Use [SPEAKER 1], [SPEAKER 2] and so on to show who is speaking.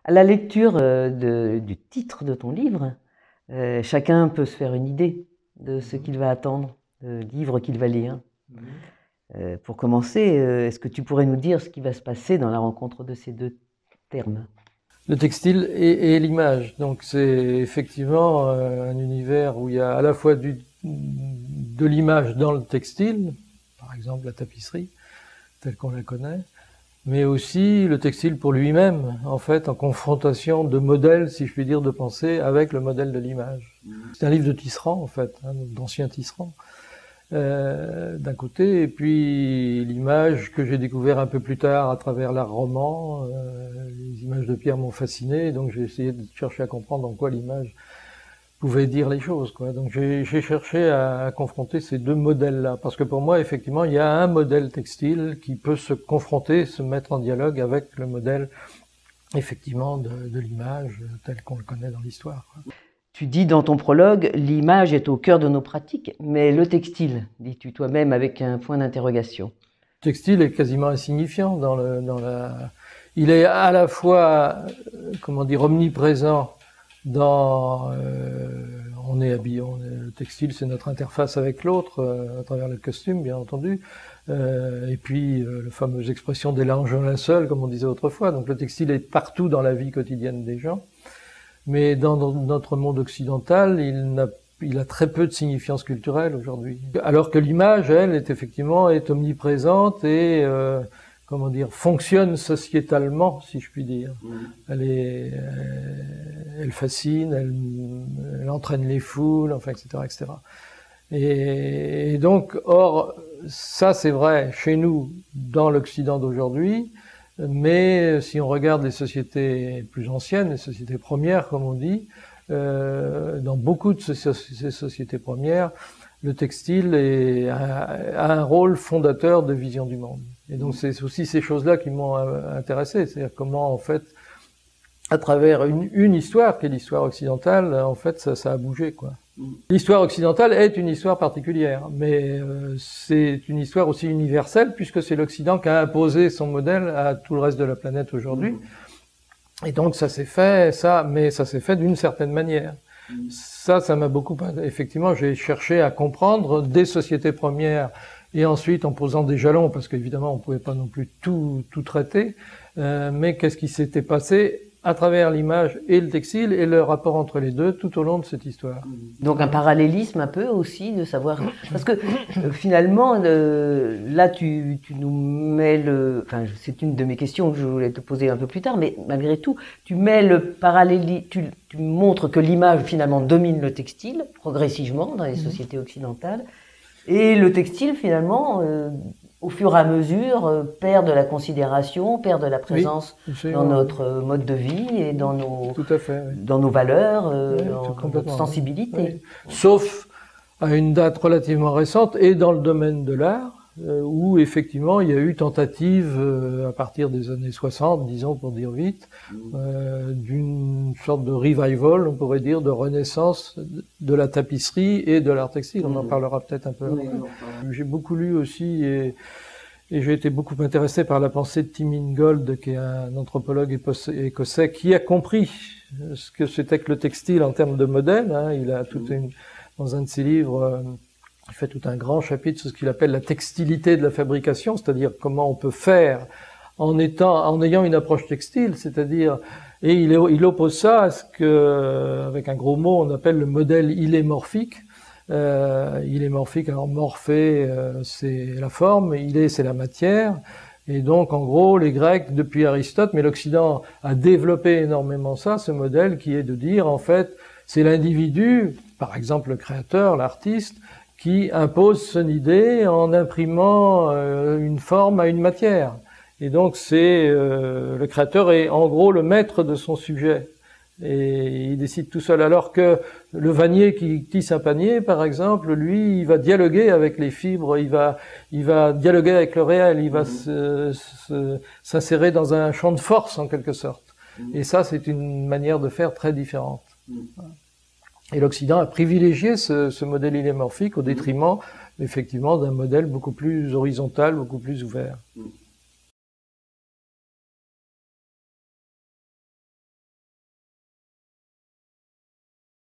[SPEAKER 1] À la lecture du titre de ton livre, chacun peut se faire une idée de ce qu'il va attendre, du livre qu'il va lire. Pour commencer, est-ce que tu pourrais nous dire ce qui va se passer dans la rencontre de ces deux termes?
[SPEAKER 2] Le textile et l'image. Donc c'est effectivement un univers où il y a à la fois de l'image dans le textile, par exemple la tapisserie, telle qu'on la connaît, mais aussi le textile pour lui-même, en fait, en confrontation de modèles, si je puis dire, de pensée avec le modèle de l'image. C'est un livre de tisserand, en fait, hein, d'anciens tisserands, d'un côté, et puis l'image que j'ai découvert un peu plus tard à travers l'art roman, les images de Pierre m'ont fasciné, donc j'ai essayé de chercher à comprendre en quoi l'image pouvait dire les choses, quoi. Donc j'ai cherché à confronter ces deux modèles-là, parce que pour moi, effectivement, il y a un modèle textile qui peut se confronter, se mettre en dialogue avec le modèle, effectivement, de l'image tel qu'on le connaît dans l'histoire, quoi.
[SPEAKER 1] Tu dis dans ton prologue, l'image est au cœur de nos pratiques, mais le textile, dis-tu toi-même avec un point d'interrogation.
[SPEAKER 2] Le textile est quasiment insignifiant il est à la fois, comment dire, omniprésent dans, on est habillé, le textile c'est notre interface avec l'autre, à travers le costume bien entendu, et puis la fameuse expression des linges au linceul comme on disait autrefois, donc le textile est partout dans la vie quotidienne des gens. Mais dans notre monde occidental, il a très peu de signifiance culturelle aujourd'hui. Alors que l'image, elle, est omniprésente et, comment dire, fonctionne sociétalement, si je puis dire. Elle fascine, elle entraîne les foules, enfin, etc., etc. Et donc, or, ça c'est vrai chez nous, dans l'Occident d'aujourd'hui, mais si on regarde les sociétés plus anciennes, les sociétés premières, comme on dit, dans beaucoup de ces sociétés premières, le textile a un rôle fondateur de vision du monde. Et donc c'est aussi ces choses-là qui m'ont intéressé, c'est-à-dire comment en fait, à travers une histoire, qui est l'histoire occidentale, en fait ça a bougé, quoi. L'histoire occidentale est une histoire particulière, mais c'est une histoire aussi universelle, puisque c'est l'Occident qui a imposé son modèle à tout le reste de la planète aujourd'hui. Et donc ça s'est fait, mais ça s'est fait d'une certaine manière. Ça m'a beaucoup... Effectivement, j'ai cherché à comprendre des sociétés premières, et ensuite en posant des jalons, parce qu'évidemment on pouvait pas non plus tout traiter, mais qu'est-ce qui s'était passé à travers l'image et le textile et le rapport entre les deux tout au long de cette histoire.
[SPEAKER 1] Donc un parallélisme un peu aussi de savoir, parce que finalement là tu nous mets enfin c'est une de mes questions que je voulais te poser un peu plus tard, mais malgré tout tu mets le parallélisme, tu montres que l'image finalement domine le textile progressivement dans les sociétés occidentales et le textile finalement au fur et à mesure, perd de la considération, perd de la présence dans notre mode de vie et dans dans nos valeurs, dans notre sensibilité.
[SPEAKER 2] Oui. Sauf à une date relativement récente et dans le domaine de l'art, où effectivement il y a eu tentative à partir des années 60, disons pour dire vite, d'une sorte de revival, on pourrait dire, de renaissance de la tapisserie et de l'art textile. On en parlera peut-être un peu après. J'ai beaucoup lu aussi et j'ai été beaucoup intéressé par la pensée de Tim Ingold, qui est un anthropologue écossais, qui a compris ce que c'était que le textile en termes de modèle. Hein. Il a dans un de ses livres, il fait tout un grand chapitre sur ce qu'il appelle la textilité de la fabrication, c'est-à-dire comment on peut faire en ayant une approche textile, c'est-à-dire, et il oppose ça à ce que, avec un gros mot, on appelle le modèle ilémorphique. Ilémorphique, alors morphé, c'est la forme, c'est la matière, et donc en gros les Grecs depuis Aristote, mais l'Occident a développé énormément ce modèle qui est de dire en fait c'est l'individu, par exemple le créateur, l'artiste, qui impose son idée en imprimant une forme à une matière, et donc c'est le créateur est en gros le maître de son sujet. Et il décide tout seul, alors que le vannier qui tisse un panier, par exemple, lui, il va dialoguer avec les fibres, il va dialoguer avec le réel, il va s'insérer dans un champ de force, en quelque sorte. Et ça, c'est une manière de faire très différente. Et l'Occident a privilégié ce modèle ilémorphique au détriment, effectivement, d'un modèle beaucoup plus horizontal, beaucoup plus ouvert.